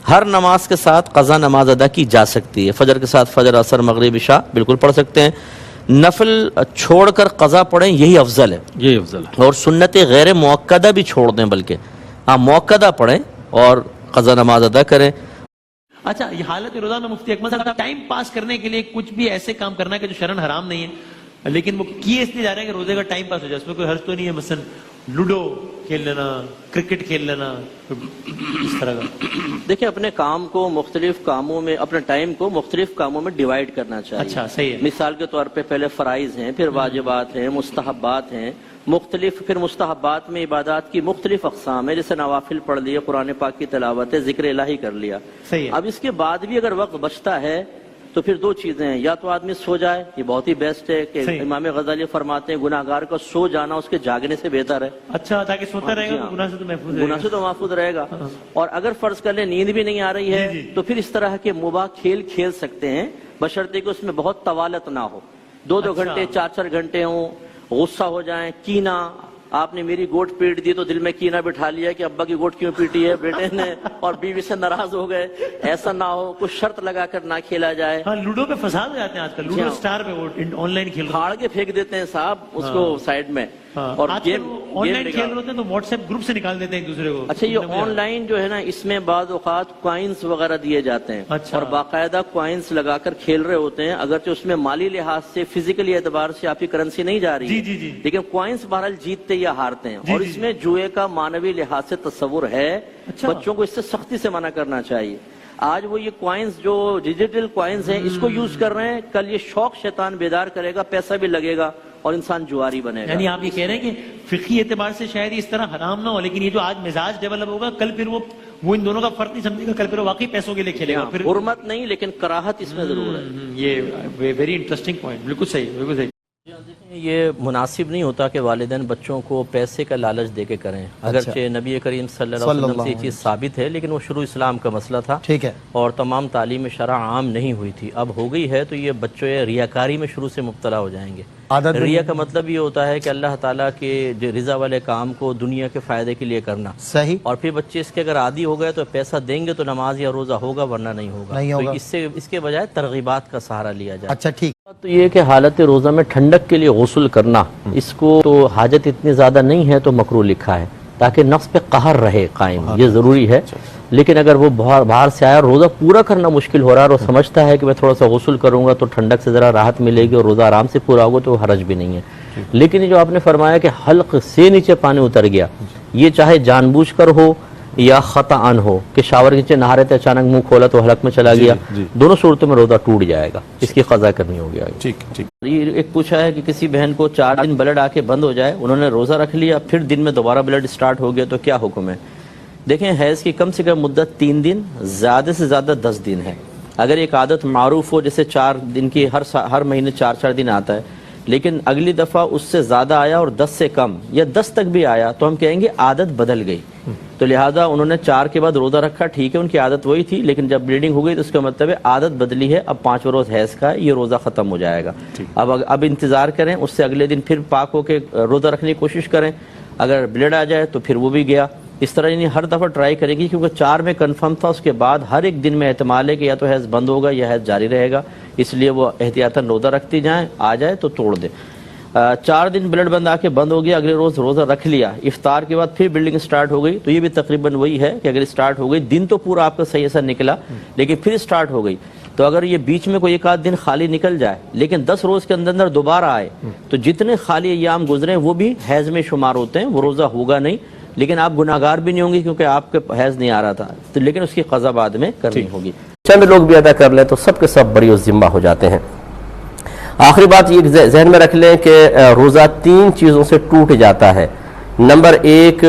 ہر نماز کے ساتھ قضا نماز ادا کی جا سکتی ہے. فجر کے ساتھ فجر، عصر، مغرب، عشاء بالکل پڑھ سکتے ہیں. نفل چھوڑ کر قضا پڑھیں یہی افضل ہے، یہی افضل ہے. اور سنت غیر موقدہ بھی چھوڑ دیں، بلکہ آپ موقدہ پڑھیں اور قضا نماز ادا کریں. اچھا، یہ حالت روزہ میں مفتی اکمل صاحب ٹائم پاس کرنے کے لیے کچھ بھی ایسے کام کرنا ہے کہ جو شرعن حرام نہیں ہے، لیکن وہ کیے اس لیے جا رہے ہیں کہ روزے کا ٹائم پاس ہو جائے، اس میں کوئی حرج تو نہیں ہے؟ مثلا لوڈو کھیل لینا، کرکٹ کھیل لینا، اس طرح کا. دیکھیں، اپنے کام کو مختلف کاموں میں، اپنے ٹائم کو مختلف کاموں میں ڈیوائیڈ کرنا چاہیے. اچھا، صحیح ہے. مثال کے طور پہ پہلے فرائض ہیں، پھر واجبات ہیں، مستحبات ہیں، مختلف. پھر مستحبات میں عبادات کی مختلف اقسام ہے، جیسے نوافل پڑھ لیے، قرآن پاک کی تلاوت ہے، ذکر الہی کر لیا. صحیح ہے. اب اس کے بعد بھی اگر وقت بچتا ہے تو پھر دو چیزیں ہیں، یا تو آدمی سو جائے، یہ بہت ہی بیسٹ ہے کہ امام غزالی فرماتے ہیں گناہگار کا سو جانا اس کے جاگنے سے بہتر ہے. اچھا، تاکہ سوتا رہے گا، گناہ سے تو محفوظ رہے گا. گناہ سے تو محفوظ رہے گا. اور اگر فرض کر لیں نیند بھی نہیں آ رہی ہے تو پھر اس طرح کے مباح کھیل کھیل سکتے ہیں، بشرطے کہ اس میں بہت طوالت نہ ہو، 2 گھنٹے 4 گھنٹے ہوں. غصہ ہو جائیں، کینہ، آپ نے میری گوٹ پیٹ دی تو دل میں کینہ بٹھا لیا کہ ابا کی گوٹ کیوں پیٹی ہے بیٹے نے، اور بیوی سے ناراض ہو گئے. ایسا نہ ہو، کچھ شرط لگا کر نہ کھیلا جائے. ہاں، لوڈو پہ فساد ہو جاتے ہیں آج کل، لوڈو سٹار پہ وہ آن لائن کھیل پھاڑ کے پھینک دیتے ہیں صاحب اس کو سائڈ میں. اور آن لائن کھیل رہے ہوتے ہیں تو واٹس ایپ گروپ سے نکال دیتے ہیں ایک دوسرے کو. اچھا، یہ آن لائن جو ہے نا، اس میں بعض اوقات کوائنس وغیرہ دیے جاتے ہیں، اور باقاعدہ کوائنس لگا کر کھیل رہے ہوتے ہیں. اگرچہ اس میں مالی لحاظ سے، فزیکلی اعتبار سے آپ کی کرنسی نہیں جا رہی ہے، لیکن کوائنس بہرحال جیتتے یا ہارتے ہیں. اور اس میں جوئے کا معنوی لحاظ سے تصور ہے. بچوں کو اس سے سختی سے منع کرنا چاہیے. آج وہ یہ کوائنس جو ڈیجیٹل کوائنس ہیں اس کو یوز کر رہے ہیں، کل یہ شوق شیطان بیدار کرے گا، پیسہ بھی لگے گا اور انسان جواری بنے گا. یعنی آپ یہ کہہ رہے ہیں کہ فقہی اعتبار سے شاید اس طرح حرام نہ ہو، لیکن یہ جو آج مزاج ڈیولپ ہوگا، کل پھر وہ ان دونوں کا فرق نہیں سمجھے گا، کل پھر وہ واقعی پیسوں کے لیے کھیلے گا. پھر حرمت نہیں لیکن کراہت اس میں ضرور ہے. یہ ویری انٹرسٹنگ پوائنٹ. بالکل صحیح، بالکل صحیح. یہ مناسب نہیں ہوتا کہ والدین بچوں کو پیسے کا لالچ دے کے کریں. اگرچہ نبی کریم صلی اللہ علیہ وسلم سے یہ چیز ثابت ہے، لیکن وہ شروع اسلام کا مسئلہ تھا، ٹھیک ہے، اور تمام تعلیم شرع عام نہیں ہوئی تھی. اب ہو گئی ہے تو یہ بچوں ریاکاری میں شروع سے مبتلا ہو جائیں گے. ریا کا مطلب یہ ہوتا ہے کہ اللہ تعالیٰ کے جو رضا والے کام کو دنیا کے فائدے کے لیے کرنا. صحیح. اور پھر بچے اس کے اگر عادی ہو گئے تو پیسہ دیں گے تو نماز یا روزہ ہوگا، ورنہ نہیں ہوگا. تو اس کے بجائے ترغیبات کا سہارا لیا جائے. اچھا، ٹھیک. تو یہ کہ حالت روزہ میں ٹھنڈک کے لیے غسل کرنا، اس کو تو حاجت اتنی زیادہ نہیں ہے تو مکروہ لکھا ہے، تاکہ نفس پہ قہر رہے قائم، یہ ضروری ہے. لیکن اگر وہ باہر سے آیا، روزہ پورا کرنا مشکل ہو رہا ہے اور وہ سمجھتا ہے کہ میں تھوڑا سا غسل کروں گا تو ٹھنڈک سے ذرا راحت ملے گی اور روزہ آرام سے پورا ہوگا، تو حرج بھی نہیں ہے. لیکن جو آپ نے فرمایا کہ حلق سے نیچے پانی اتر گیا، یہ چاہے جان بوجھ کر ہو یا خطأً ہو، کہ شاور کے نیچے نہا رہے تھے اچانک منہ کھولا تو حلق میں چلا گیا، دونوں صورتوں میں روزہ ٹوٹ جائے گا، اس کی قضا کرنی ہوگی. یہ ایک پوچھا ہے کہ کسی بہن کو 4 دن بلڈ آ کے بند ہو جائے، انہوں نے روزہ رکھ لیا، پھر دن میں دوبارہ بلڈ سٹارٹ ہو گیا، تو کیا حکم ہے؟ دیکھیں، حیض کی کم سے کم مدت 3 دن، زیادہ سے زیادہ 10 دن ہے. اگر ایک عادت معروف ہو، جیسے 4 دن کی ہر مہینے 4 دن آتا ہے، لیکن اگلی دفعہ اس سے زیادہ آیا اور 10 سے کم یا 10 تک بھی آیا، تو ہم کہیں گے عادت بدل گئی. تو لہٰذا انہوں نے 4 کے بعد روزہ رکھا، ٹھیک ہے، ان کی عادت وہی تھی، لیکن جب بلیڈنگ ہو گئی تو اس کا مطلب ہے عادت بدلی ہے، اب 5 روز حیض کا ہے، یہ روزہ ختم ہو جائے گا. اب انتظار کریں، اس سے اگلے دن پھر پاک ہو کے روزہ رکھنے کی کوشش کریں. اگر بلڈ آ جائے تو پھر وہ بھی گیا. اس طرح یعنی ہر دفعہ ٹرائی کرے گی، کیونکہ 4 میں کنفرم تھا، اس کے بعد ہر ایک دن میں احتمال ہے کہ یا تو حیض بند ہوگا یا حیض جاری رہے گا، اس لیے وہ احتیاطاً روزہ رکھتی جائیں، آ جائے تو توڑ دیں. 4 دن بلڈ بند آ کے بند ہو گیا، اگلے روز روزہ رکھ لیا، افطار کے بعد پھر بلڈنگ سٹارٹ ہو گئی، تو یہ بھی تقریباً وہی ہے کہ اگر سٹارٹ ہو گئی، دن تو پورا آپ کا صحیح ایسا نکلا، لیکن پھر سٹارٹ ہو گئی، تو اگر یہ بیچ میں کوئی 1 آدھ دن خالی نکل جائے، لیکن 10 روز کے اندر دوبارہ آئے، تو جتنے خالی ایام گزرے وہ بھی حیض میں شمار ہوتے ہیں، وہ روزہ ہوگا نہیں، لیکن آپ گناہگار بھی نہیں ہوں گے کیونکہ آپ کے حیض نہیں آ رہا تھا، تو لیکن اس کی قضا بعد میں کرنی ہوگی. چند لوگ بھی ادا کر لیں تو سب کے سب بری و ذمہ ہو جاتے ہیں. آخری بات یہ ذہن میں رکھ لیں کہ روزہ 3 چیزوں سے ٹوٹ جاتا ہے. نمبر 1،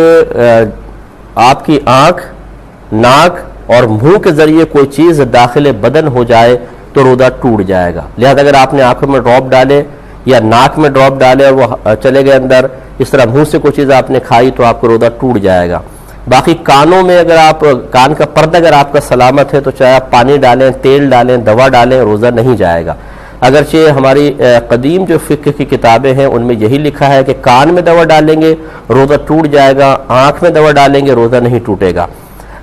آپ کی آنکھ، ناک اور منہ کے ذریعے کوئی چیز داخل بدن ہو جائے تو روزہ ٹوٹ جائے گا. لہذا اگر آپ نے آنکھوں میں ڈراپ ڈالے یا ناک میں ڈراپ ڈالے اور وہ چلے گئے اندر، اس طرح منہ سے کوئی چیز آپ نے کھائی تو آپ کو روزہ ٹوٹ جائے گا. باقی کانوں میں اگر آپ کان کا پردہ اگر آپ کا سلامت ہے تو چاہے آپ پانی ڈالیں، تیل ڈالیں، دوا ڈالیں، روزہ نہیں جائے گا. اگرچہ ہماری قدیم جو فقہ کی کتابیں ہیں ان میں یہی لکھا ہے کہ کان میں دوا ڈالیں گے روزہ ٹوٹ جائے گا، آنکھ میں دوا ڈالیں گے روزہ نہیں ٹوٹے گا.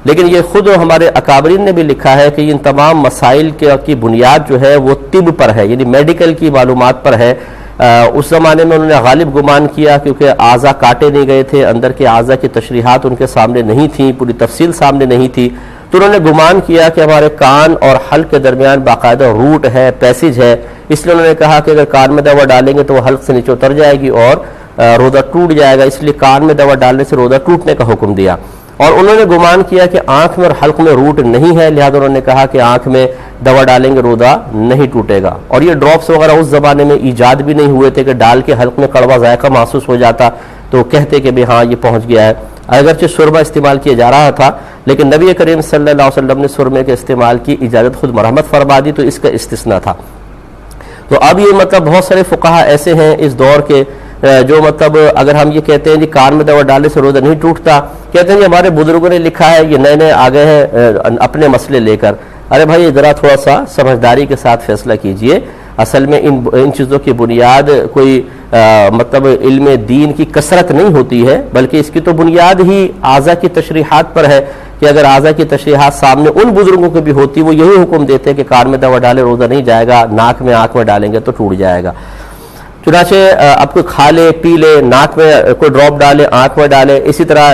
لیکن یہ خود ہمارے اکابرین نے بھی لکھا ہے کہ ان تمام مسائل کی بنیاد جو ہے وہ طب پر ہے، یعنی میڈیکل کی معلومات پر ہے۔ اس زمانے میں انہوں نے غالب گمان کیا کیونکہ اعضاء کاٹے نہیں گئے تھے، اندر کے اعضاء کی تشریحات ان کے سامنے نہیں تھیں، پوری تفصیل سامنے نہیں تھی، تو انہوں نے گمان کیا کہ ہمارے کان اور حلق کے درمیان باقاعدہ روٹ ہے، پیسیج ہے، اس لیے انہوں نے کہا کہ اگر کان میں دوا ڈالیں گے تو وہ حلق سے نیچے اتر جائے گی اور روزہ ٹوٹ جائے گا، اس لیے کان میں دوا ڈالنے سے روزہ ٹوٹنے کا حکم دیا۔ اور انہوں نے گمان کیا کہ آنکھ میں اور حلق میں روٹ نہیں ہے، لہذا انہوں نے کہا کہ آنکھ میں دوا ڈالیں گے روزہ نہیں ٹوٹے گا۔ اور یہ ڈراپس وغیرہ اس زمانے میں ایجاد بھی نہیں ہوئے تھے کہ ڈال کے حلق میں کڑوا ذائقہ محسوس ہو جاتا تو کہتے کہ بھی ہاں یہ پہنچ گیا ہے۔ اگرچہ سرما استعمال کیا جا رہا تھا لیکن نبی کریم صلی اللہ علیہ وسلم نے سرمے کے استعمال کی اجازت خود مرحمت فرما دی، تو اس کا استثناء تھا۔ تو اب یہ مطلب بہت سارے فقہا ایسے ہیں اس دور کے جو مطلب اگر ہم یہ کہتے ہیں کہ کان میں دوا ڈالنے سے روزہ نہیں ٹوٹتا، کہتے ہیں کہ ہمارے بزرگوں نے لکھا ہے، یہ نئے نئے آ گئے ہیں اپنے مسئلے لے کر۔ ارے بھائی ذرا تھوڑا سا سمجھداری کے ساتھ فیصلہ کیجئے، اصل میں ان چیزوں کی بنیاد کوئی مطلب علم دین کی کثرت نہیں ہوتی ہے، بلکہ اس کی تو بنیاد ہی اعضاء کی تشریحات پر ہے کہ اگر اعضاء کی تشریحات سامنے ان بزرگوں کی بھی ہوتی وہ یہی حکم دیتے کہ کان میں دوا ڈالے روزہ نہیں جائے گا، ناک میں آنکھ میں ڈالیں گے تو ٹوٹ جائے گا۔ چنانچہ اب کوئی کھا لے پی لے، ناک میں کوئی ڈراپ ڈالے آنکھ میں ڈالے، اسی طرح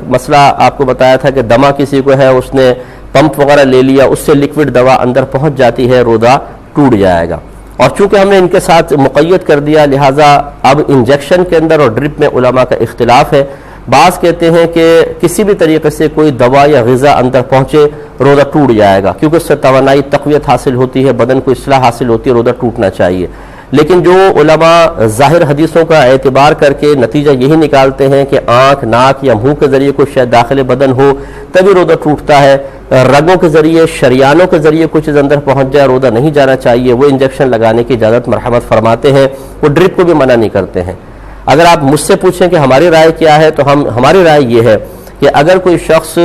مسئلہ آپ کو بتایا تھا کہ دمہ کسی کو ہے، اس نے پمپ وغیرہ لے لیا، اس سے لکوڈ دوا اندر پہنچ جاتی ہے، روزہ ٹوٹ جائے گا۔ اور چونکہ ہم نے ان کے ساتھ مقید کر دیا لہٰذا اب انجیکشن کے اندر اور ڈرپ میں علماء کا اختلاف ہے۔ بعض کہتے ہیں کہ کسی بھی طریقے سے کوئی دوا یا غذا اندر پہنچے روزہ ٹوٹ جائے گا کیونکہ اس سے توانائی تقویت حاصل ہوتی ہے، بدن کو اصلاح حاصل ہوتی ہے، روزہ ٹوٹنا چاہیے۔ لیکن جو علماء ظاہر حدیثوں کا اعتبار کر کے نتیجہ یہی نکالتے ہیں کہ آنکھ، ناک یا منہ کے ذریعے کوئی شے داخل بدن ہو تبھی روزہ ٹوٹتا ہے، رگوں کے ذریعے، شریانوں کے ذریعے کچھ چیز اندر پہنچ جائے روزہ نہیں جانا چاہیے، وہ انجیکشن لگانے کی اجازت مرحمت فرماتے ہیں، وہ ڈرپ کو بھی منع نہیں کرتے ہیں۔ اگر آپ مجھ سے پوچھیں کہ ہماری رائے کیا ہے تو ہماری رائے یہ ہے کہ اگر کوئی شخص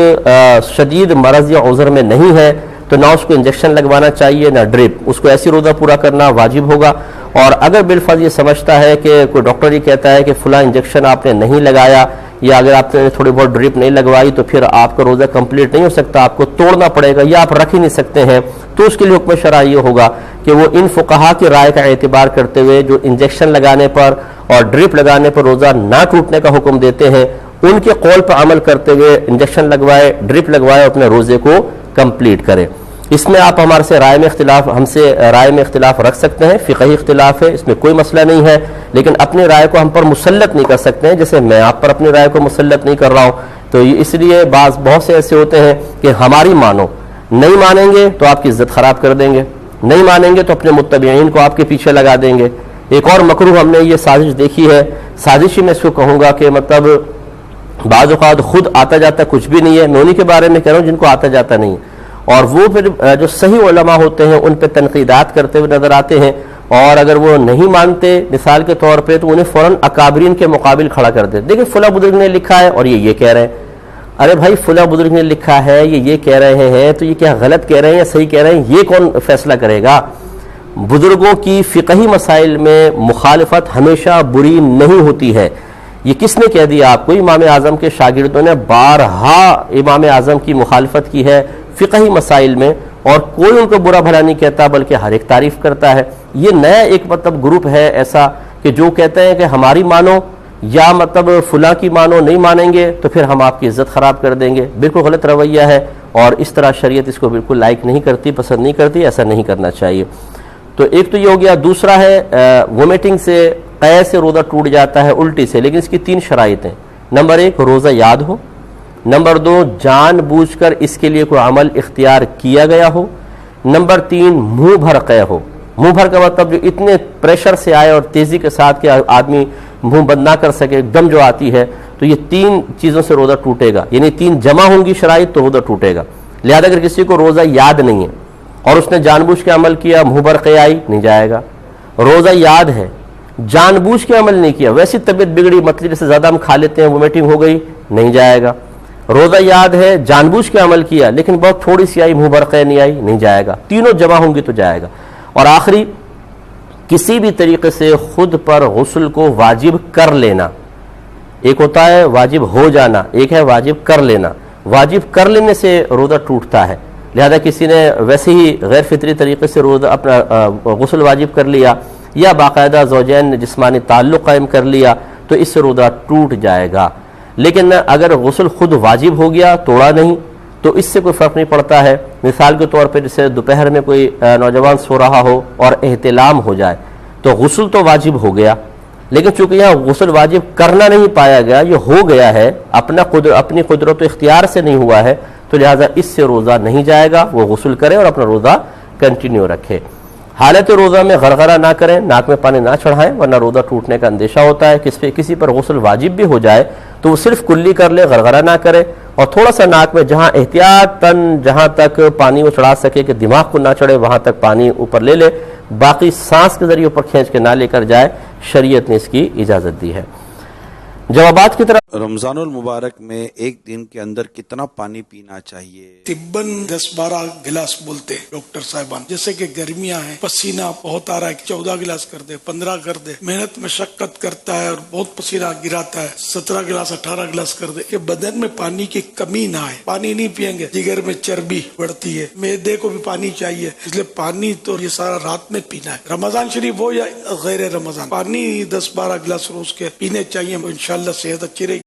شدید مرض یا عذر میں نہیں ہے تو نہ اس کو انجیکشن لگوانا چاہیے نہ ڈرپ، اس کو ایسی روزہ پورا کرنا واجب ہوگا۔ اور اگر بالفرض یہ سمجھتا ہے کہ کوئی ڈاکٹر ہی کہتا ہے کہ فلاں انجیکشن آپ نے نہیں لگایا یا اگر آپ نے تھوڑی بہت ڈرپ نہیں لگوائی تو پھر آپ کا روزہ کمپلیٹ نہیں ہو سکتا، آپ کو توڑنا پڑے گا یا آپ رکھ ہی نہیں سکتے ہیں، تو اس کے لیے حکم شرعی یہ ہوگا کہ وہ ان فقہا کی رائے کا اعتبار کرتے ہوئے جو انجیکشن لگانے پر اور ڈرپ لگانے پر روزہ نہ ٹوٹنے کا حکم دیتے ہیں ان کے قول پر عمل کرتے ہوئے انجیکشن لگوائے، ڈرپ لگوائے، اپنے روزے کو کمپلیٹ کرے۔ اس میں آپ ہمارے سے ہم سے رائے میں اختلاف رکھ سکتے ہیں، فقہی اختلاف ہے، اس میں کوئی مسئلہ نہیں ہے، لیکن اپنی رائے کو ہم پر مسلط نہیں کر سکتے ہیں جیسے میں آپ پر اپنی رائے کو مسلط نہیں کر رہا ہوں۔ تو اس لیے بہت سے ایسے ہوتے ہیں کہ ہماری مانو، نہیں مانیں گے تو آپ کی عزت خراب کر دیں گے، نہیں مانیں گے تو اپنے متبعین کو آپ کے پیچھے لگا دیں گے۔ ایک اور مکروہ ہم نے یہ سازش دیکھی ہے، سازش ہی میں اس کو کہوں گا کہ مطلب بعض اوقات خود آتا جاتا کچھ بھی نہیں ہے، میں انہی کے بارے میں کہہ رہا ہوں جن کو آتا جاتا نہیں، اور وہ پھر جو صحیح علماء ہوتے ہیں ان پہ تنقیدات کرتے ہوئے نظر آتے ہیں، اور اگر وہ نہیں مانتے مثال کے طور پہ تو انہیں فوراً اکابرین کے مقابل کھڑا کر دیتے، دیکھیں فلاں بزرگ نے لکھا ہے اور یہ کہہ رہے ہیں۔ ارے بھائی فلاں بزرگ نے لکھا ہے یہ کہہ رہے ہیں تو یہ کیا غلط کہہ رہے ہیں یا صحیح کہہ رہے ہیں، یہ کون فیصلہ کرے گا؟ بزرگوں کی فقہی مسائل میں مخالفت ہمیشہ بری نہیں ہوتی ہے۔ یہ کس نے کہہ دیا آپ کو؟ امام اعظم کے شاگردوں نے بارہا امام اعظم کی مخالفت کی ہے فقہی مسائل میں، اور کوئی ان کو برا بھلا نہیں کہتا بلکہ ہر ایک تعریف کرتا ہے۔ یہ نیا ایک مطلب گروپ ہے ایسا کہ جو کہتے ہیں کہ ہماری مانو یا مطلب فلاں کی مانو، نہیں مانیں گے تو پھر ہم آپ کی عزت خراب کر دیں گے۔ بالکل غلط رویہ ہے اور اس طرح شریعت اس کو بالکل لائک نہیں کرتی، پسند نہیں کرتی، ایسا نہیں کرنا چاہیے۔ تو ایک تو یہ ہو گیا، دوسرا ہے وومیٹنگ سے، قے سے روزہ ٹوٹ جاتا ہے، الٹی سے، لیکن اس کی 3 شرائط ہیں۔ نمبر 1 روزہ یاد ہو، نمبر 2 جان بوجھ کر اس کے لیے کوئی عمل اختیار کیا گیا ہو، نمبر 3 منہ بھر قے ہو۔ منہ بھر کا مطلب جو اتنے پریشر سے آئے اور تیزی کے ساتھ کہ آدمی منہ بند نہ کر سکے، دم جو آتی ہے، تو یہ 3 چیزوں سے روزہ ٹوٹے گا، یعنی 3 جمع ہوں گی شرائط تو روزہ ٹوٹے گا۔ لہذا اگر کسی کو روزہ یاد نہیں ہے اور اس نے جان بوجھ کے عمل کیا، منہ بھر قے آئی، نہیں جائے گا۔ روزہ یاد ہے، جان بوجھ کے عمل نہیں کیا، ویسی طبیعت بگڑی، مطلب جیسے زیادہ ہم کھا لیتے ہیں، وومیٹنگ ہو گئی، نہیں جائے گا۔ روزہ یاد ہے، جان بوجھ کے عمل کیا لیکن بہت تھوڑی سی آئی، منہ بھر قے نہیں آئی، نہیں جائے گا۔ تینوں جمع ہوں گی تو جائے گا۔ اور آخری، کسی بھی طریقے سے خود پر غسل کو واجب کر لینا، ایک ہوتا ہے واجب ہو جانا، ایک ہے واجب کر لینا۔ واجب کر لینے سے روزہ ٹوٹتا ہے. لہذا کسی نے ویسے ہی غیر فطری طریقے سے روزہ اپنا غسل واجب کر لیا یا باقاعدہ زوجین نے جسمانی تعلق قائم کر لیا تو اس سے روزہ ٹوٹ جائے گا. لیکن اگر غسل خود واجب ہو گیا توڑا نہیں تو اس سے کوئی فرق نہیں پڑتا ہے. مثال کے طور پہ جیسے دوپہر میں کوئی نوجوان سو رہا ہو اور احتلام ہو جائے تو غسل تو واجب ہو گیا, لیکن چونکہ یہاں غسل واجب کرنا نہیں پایا گیا, یہ ہو گیا ہے, اپنی قدرت و اختیار سے نہیں ہوا ہے, تو لہٰذا اس سے روزہ نہیں جائے گا. وہ غسل کرے اور اپنا روزہ کنٹینیو رکھے. حالت روزہ میں غرغرہ نہ کریں, ناک میں پانی نہ چڑھائیں, ورنہ روزہ ٹوٹنے کا اندیشہ ہوتا ہے. کسی پر غسل واجب بھی ہو جائے تو وہ صرف کلی کر لے, غرغرہ نہ کرے, اور تھوڑا سا ناک میں جہاں احتیاطاً جہاں تک پانی وہ چڑھا سکے کہ دماغ کو نہ چڑھے وہاں تک پانی اوپر لے لے, باقی سانس کے ذریعے اوپر کھینچ کے نہ لے کر جائے. شریعت نے اس کی اجازت دی ہے. جوابات کی طرف. رمضان المبارک میں ایک دن کے اندر کتنا پانی پینا چاہیے؟ طباً 10-12 گلاس بولتے ہیں ڈاکٹر صاحبان. جیسے کہ گرمیاں ہیں, پسینہ بہت آ رہا ہے, 14 گلاس کر دے, 15 کر دے. محنت مشقت کرتا ہے اور بہت پسینہ گراتا ہے, 17 گلاس 18 گلاس کر دے, کہ بدن میں پانی کی کمی نہ آئے. پانی نہیں پئیں گے جگر میں چربی بڑھتی ہے, معدے کو بھی پانی چاہیے, اس لیے پانی تو یہ سارا رات میں پینا ہے. رمضان شریف ہو یا غیر رمضان, پانی 10-12 گلاس روز کے پینے چاہیے. انشاءاللہ صحت اچھی رہے.